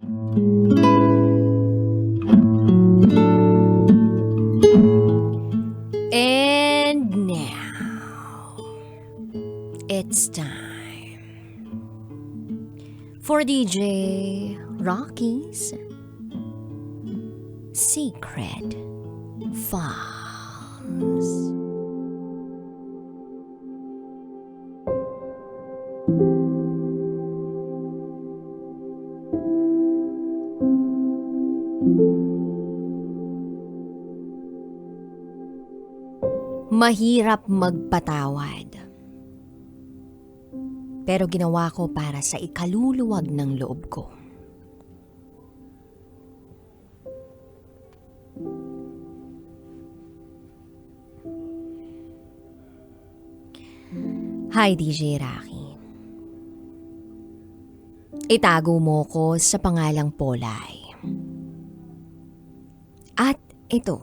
And now, it's time for DJ Rocky's Secret Files. Mahirap magpatawad. Pero ginawa ko para sa ikaluluwag ng loob ko. Hi DJ Rocky. Itago mo ko sa pangalang Polay. At ito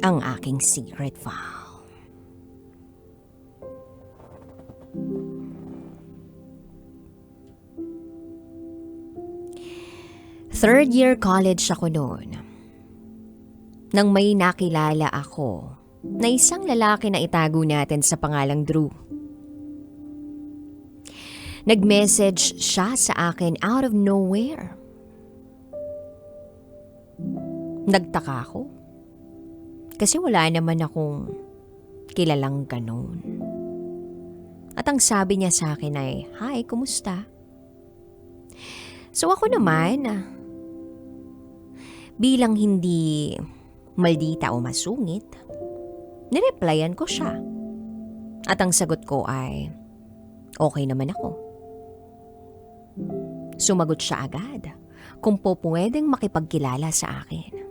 ang aking secret file. Third year college ako noon. Nang may nakilala ako na isang lalaki na itago natin sa pangalang Drew. Nag-message siya sa akin out of nowhere. Nagtaka ako. Kasi wala naman akong kilalang ganun. At ang sabi niya sa akin ay, "Hi, kumusta?" So ako naman, bilang hindi maldita o masungit, nireplyan ko siya. At ang sagot ko ay, okay naman ako. Sumagot siya agad kung po pwedeng makipagkilala sa akin.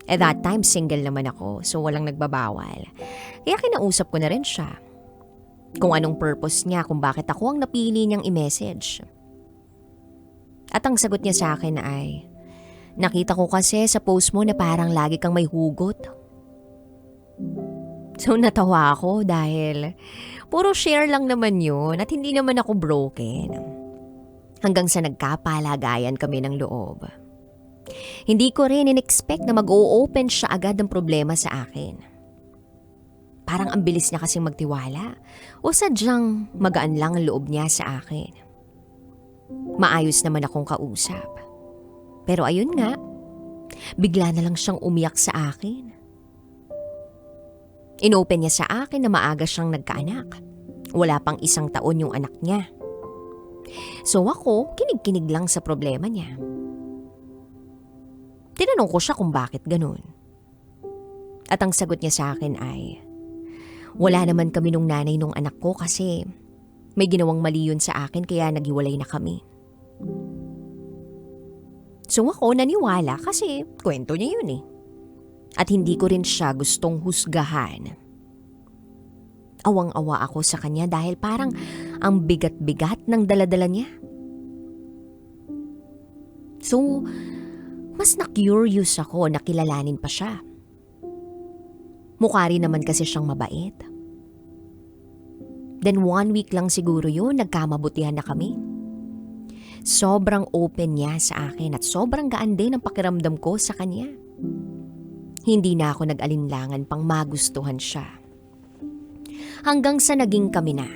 At that time, single naman ako, so walang nagbabawal. Kaya kinausap ko na rin siya. Kung anong purpose niya, kung bakit ako ang napili niyang i-message. At ang sagot niya sa akin ay, nakita ko kasi sa post mo na parang lagi kang may hugot. So natawa ako dahil puro share lang naman yun at hindi naman ako broken. Hanggang sa nagkapalagayan kami ng loob. Hindi ko rin in-expect na mag-o-open siya agad ng problema sa akin. Parang ang bilis niya kasing magtiwala o sadyang magaan lang ang loob niya sa akin. Maayos naman akong kausap. Pero ayun nga, bigla na lang siyang umiyak sa akin. Inopen niya sa akin na maaga siyang nagkaanak. Wala pang 1 taon yung anak niya. So ako, kinig-kinig lang sa problema niya. Tinanong ko siya kung bakit ganun. At ang sagot niya sa akin ay, wala naman kami nung nanay nung anak ko kasi may ginawang mali yun sa akin kaya naghiwalay na kami. So ako naniwala kasi kwento niya yun eh. At hindi ko rin siya gustong husgahan. Awang-awa ako sa kanya dahil parang ang bigat-bigat ng daladala niya. So, mas na-curious ako na kilalanin pa siya. Mukha rin naman kasi siyang mabait. Then 1 week lang siguro yun, nagkamabutihan na kami. Sobrang open niya sa akin at sobrang gaan din ang pakiramdam ko sa kanya. Hindi na ako nag-alinlangan pang magustuhan siya. Hanggang sa naging kami na.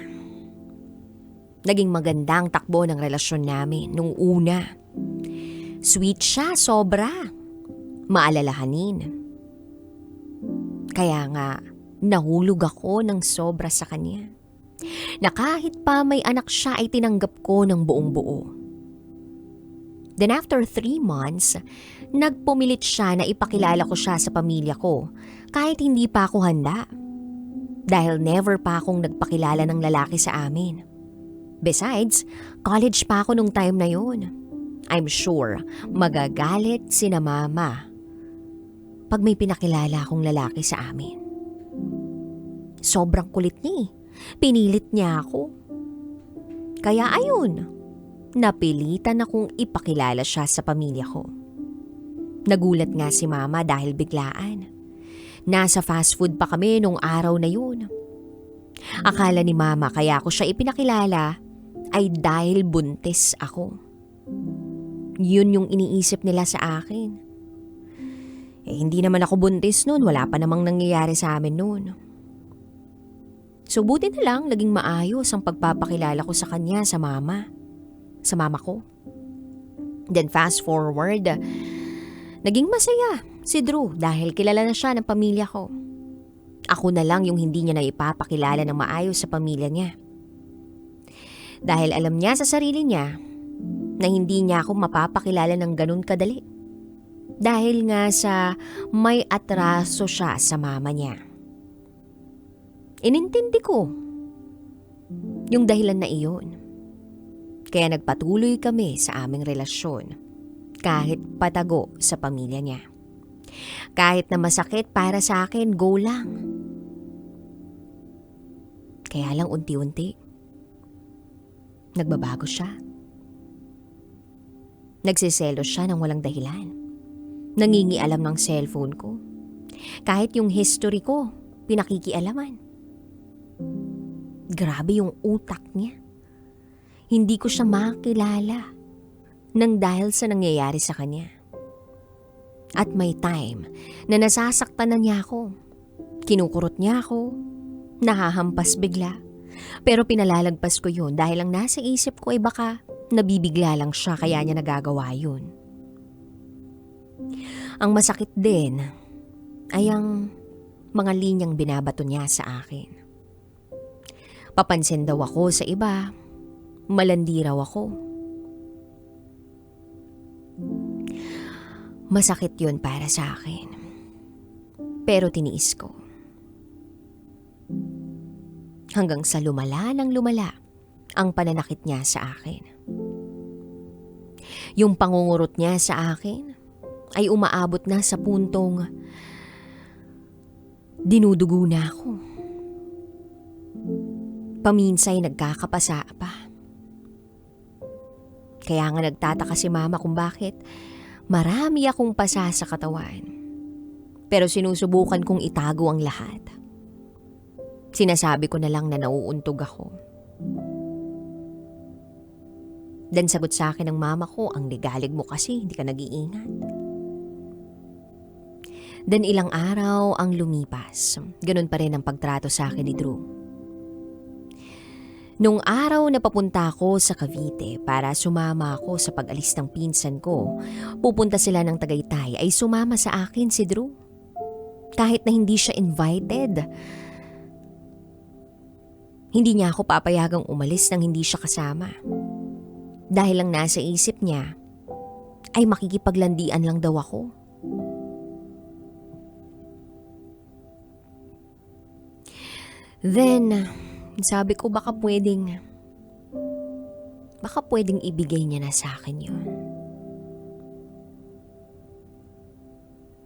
Naging maganda ang takbo ng relasyon namin nung una. Sweet siya, sobra. Maalalahanin. Kaya nga, nahulog ako ng sobra sa kanya. Na kahit pa may anak siya ay tinanggap ko ng buong buo. Then after 3 months, nagpumilit siya na ipakilala ko siya sa pamilya ko kahit hindi pa ako handa. Dahil never pa akong nagpakilala ng lalaki sa amin. Besides, college pa ako nung time na yun. I'm sure magagalit sina mama pag may pinakilala akong lalaki sa amin. Sobrang kulit niya eh. Pinilit niya ako. Kaya ayun, napilitan akong ipakilala siya sa pamilya ko. Nagulat nga si mama dahil biglaan. Nasa fast food pa kami nung araw na yun. Akala ni mama kaya ako siya ipinakilala ay dahil buntis ako. Yun yung iniisip nila sa akin. Hindi naman ako buntis noon, wala pa namang nangyayari sa amin noon. So buti na lang naging maayos ang pagpapakilala ko sa kanya sa mama ko. Then fast forward, naging masaya si Drew dahil kilala na siya ng pamilya ko. Ako na lang yung hindi niya na ipapakilala ng maayos sa pamilya niya. Dahil alam niya sa sarili niya na hindi niya ako mapapakilala ng ganun kadali. Dahil nga sa may atraso siya sa mama niya. Inintindi ko yung dahilan na iyon. Kaya nagpatuloy kami sa aming relasyon kahit patago sa pamilya niya. Kahit na masakit para sa akin, go lang. Kaya lang unti-unti, nagbabago siya. Nagsiselos siya ng walang dahilan. Nangingialam ng cellphone ko. Kahit yung history ko, pinakikialaman. Grabe yung utak niya. Hindi ko siya makilala nang dahil sa nangyayari sa kanya. At may time na nasasaktan na niya ako. Kinukurot niya ako. Nahahampas bigla. Pero pinalalagpas ko yun dahil ang nasa isip ko ay baka nabibigla lang siya kaya niya nagagawa yun. Ang masakit din ay ang mga linyang binabato niya sa akin. Papansin daw ako sa iba. Malandi raw ako. Masakit yun para sa akin. Pero tiniis ko. Hanggang sa lumala ng lumala ang pananakit niya sa akin. Yung pangungurot niya sa akin ay umaabot na sa puntong dinudugo na ako. Paminsay nagkakapasa pa. Kaya nga nagtataka si mama kung bakit marami akong pasa sa katawan. Pero sinusubukan kong itago ang lahat. Sinasabi ko na lang na nauuntog ako. Then sagot sa akin ng mama ko, ang ligalig mo kasi, hindi ka nag-iingat. Then ilang araw ang lumipas. Ganun pa rin ang pagtrato sa akin ni Drew. Nung araw na papunta ako sa Cavite para sumama ako sa pag-alis ng pinsan ko, pupunta sila ng Tagaytay, ay sumama sa akin si Drew. Kahit na hindi siya invited. Hindi niya ako papayagang umalis nang hindi siya kasama. Dahil lang nasa isip niya, ay makikipaglandian lang daw ako. Then, sabi ko baka pwedeng ibigay niya na sa akin yun.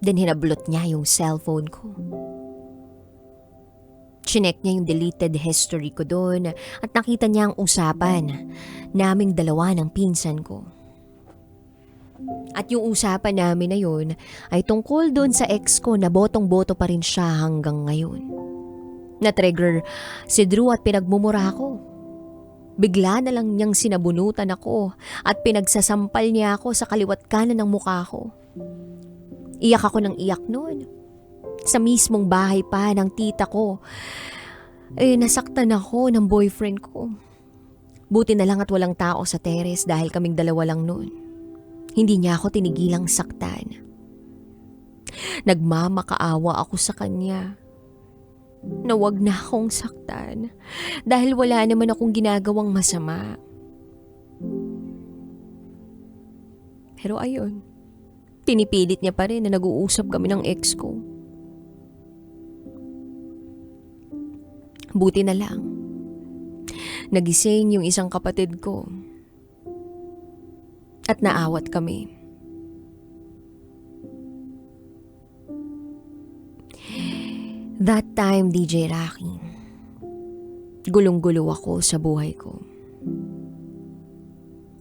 Then hinablot niya yung cellphone ko. Chinek niya yung deleted history ko doon at nakita niya ang usapan naming dalawa ng pinsan ko. At yung usapan namin na yun ay tungkol doon sa ex ko na botong-boto pa rin siya hanggang ngayon. Na-trigger si Drew at pinagmumura ko. Bigla na lang niyang sinabunutan ako at pinagsasampal niya ako sa kaliwat kanan ng mukha ko. Iyak ako ng iyak noon. Sa mismong bahay pa ng tita ko. Nasaktan ako ng boyfriend ko. Buti na lang at walang tao sa teres dahil kaming dalawa lang noon. Hindi niya ako tinigilang saktan. Nagmamakaawa ako sa kanya. Na wag na akong saktan dahil wala naman akong ginagawang masama. Pero ayun, pinipilit niya pa rin na nag-uusap kami ng ex ko. Buti na lang, nagising yung isang kapatid ko at naawat kami. That time, DJ Rocky, gulong-gulo ako sa buhay ko.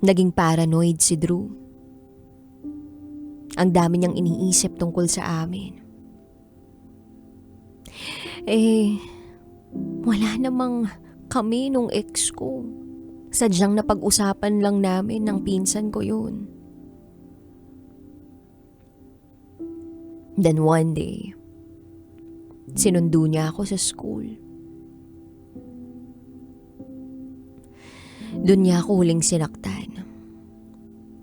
Naging paranoid si Drew. Ang dami niyang iniisip tungkol sa amin. Wala namang kami nung ex ko. Sadyang napag-usapan lang namin ng pinsan ko yun. Then one day, sinundo niya ako sa school. Doon niya ako huling sinaktan.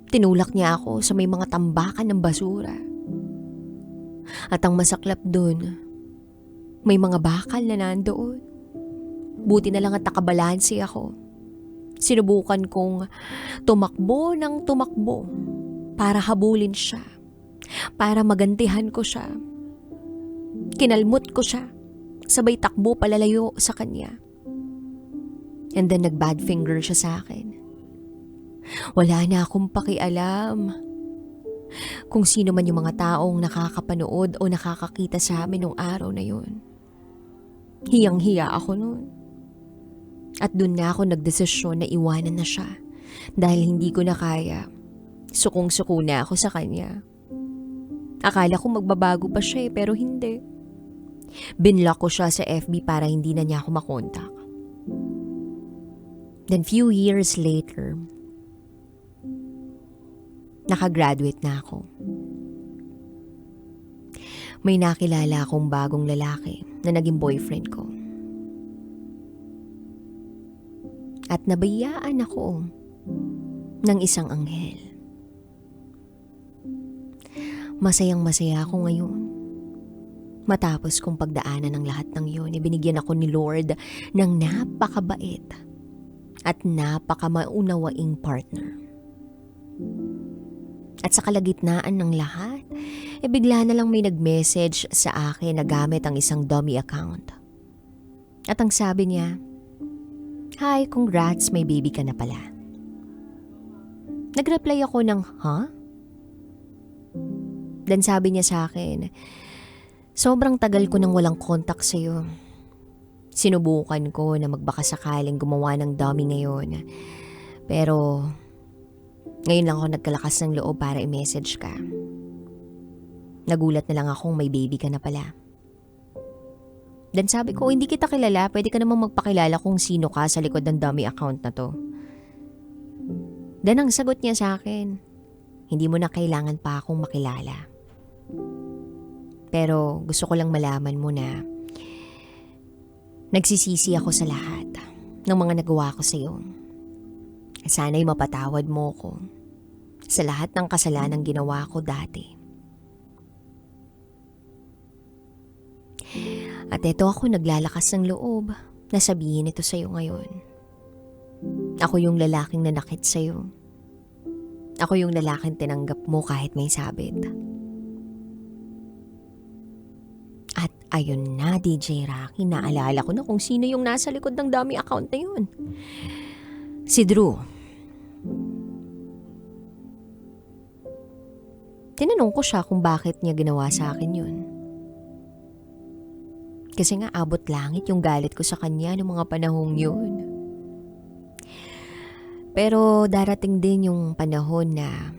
Tinulak niya ako sa may mga tambakan ng basura. At ang masaklap doon, may mga bakal na nandoon. Buti na lang at nakabalansi ako. Sinubukan kong tumakbo ng tumakbo para habulin siya, para magantihan ko siya. Kinalmot ko siya, sabay takbo palalayo sa kanya. And then nag-bad finger siya sa akin. Wala na akong pakialam kung sino man yung mga taong nakakapanood o nakakakita sa amin nung araw na yun. Hiyang-hiya ako noon. At doon na ako nagdesisyon na iwanan na siya dahil hindi ko na kaya. Sukong-suko na ako sa kanya. Akala ko magbabago pa siya pero hindi. Binlock ko siya sa FB para hindi na niya ako makontak. Then few years later, nakagraduate na ako. May nakilala akong bagong lalaki na naging boyfriend ko. At nabayaan ako ng isang anghel. Masayang-masaya ako ngayon. Matapos kong pagdaanan ng lahat ng yun, ibinigyan ako ni Lord ng napakabait at napakamaunawaing partner. At sa kalagitnaan ng lahat, bigla na lang may nag-message sa akin na gamit ang isang dummy account. At ang sabi niya, "Hi, congrats, may baby ka na pala." Nag-reply ako ng, "Huh?" Then sabi niya sa akin, "Sobrang tagal ko nang walang contact sa'yo. Sinubukan ko na magbakasakaling gumawa ng dummy ngayon. Pero ngayon lang ako nagkalakas ng loob para i-message ka. Nagulat na lang akong may baby ka na pala." Then sabi ko, "Hindi kita kilala, pwede ka namang magpakilala kung sino ka sa likod ng dummy account na to." Then ang sagot niya sa akin, "Hindi mo na kailangan pa akong makilala. Pero gusto ko lang malaman mo na nagsisisi ako sa lahat ng mga nagawa ko sa iyo. Sana'y mapatawad mo ko sa lahat ng kasalanang ginawa ko dati." At eto ako naglalakas ng loob na sabihin ito sa iyo ngayon. Ako yung lalaking nanakit sa iyo. Ako yung lalaking tinanggap mo kahit may sabit. At ayun na, DJ Rocky, naalala ko na kung sino yung nasa likod ng dummy account na yun. Si Drew. Tinanong ko siya kung bakit niya ginawa sa akin yun. Kasi nga abot langit yung galit ko sa kanya noong mga panahong yun. Pero darating din yung panahon na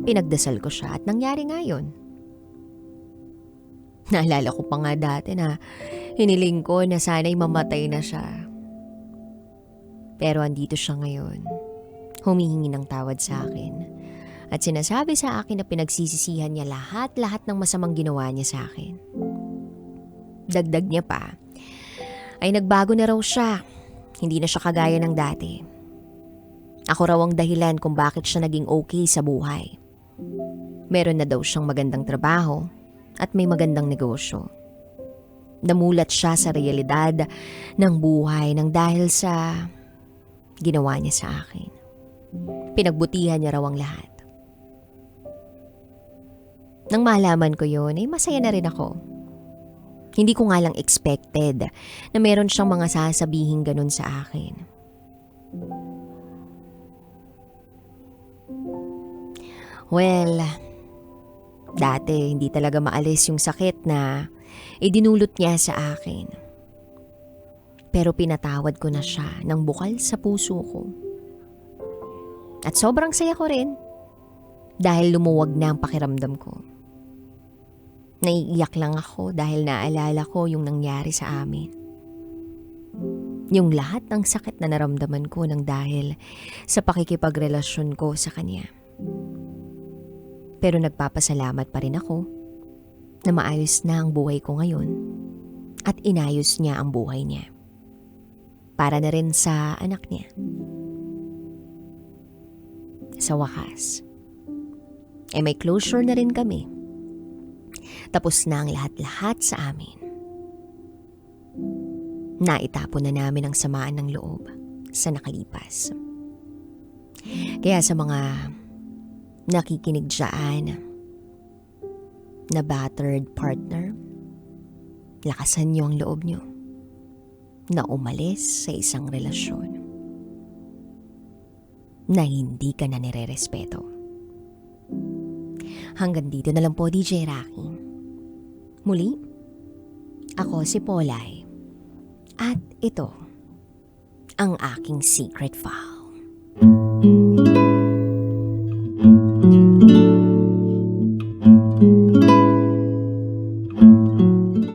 pinagdasal ko siya at nangyari nga yun. Naalala ko pa nga dati na hiniling ko na sana'y mamatay na siya. Pero andito siya ngayon, humihingi ng tawad sa akin. At sinasabi sa akin na pinagsisisihan niya lahat-lahat ng masamang ginawa niya sa akin. Dagdag niya pa, ay nagbago na raw siya. Hindi na siya kagaya ng dati. Ako raw ang dahilan kung bakit siya naging okay sa buhay. Meron na daw siyang magandang trabaho at may magandang negosyo. Namulat siya sa realidad ng buhay nang dahil sa ginawa niya sa akin. Pinagbutihan niya raw ang lahat. Nang malaman ko yun, ay masaya na rin ako. Hindi ko nga lang expected na meron siyang mga sasabihin ganun sa akin. Well, dati hindi talaga maalis yung sakit na idinulot niya sa akin. Pero pinatawad ko na siya ng bukal sa puso ko. At sobrang saya ko rin dahil lumuwag na ang pakiramdam ko. Naiiyak lang ako dahil naalala ko yung nangyari sa amin. yung lahat ng sakit na naramdaman ko nang dahil sa pakikipagrelasyon ko sa kanya. Pero nagpapasalamat pa rin ako na maayos na ang buhay ko ngayon at inayos niya ang buhay niya. Para na rin sa anak niya. Sa wakas, may closure na rin kami. Tapos na ang lahat-lahat sa amin. Naitapon na namin ang samaan ng loob sa nakalipas. Kaya sa mga nakikinig dyan na battered partner, lakasan niyo ang loob niyo na umalis sa isang relasyon na hindi ka na nire-respeto. Hanggang dito na lang po, DJ Rocky. Muli, ako si Polay at ito ang aking secret file.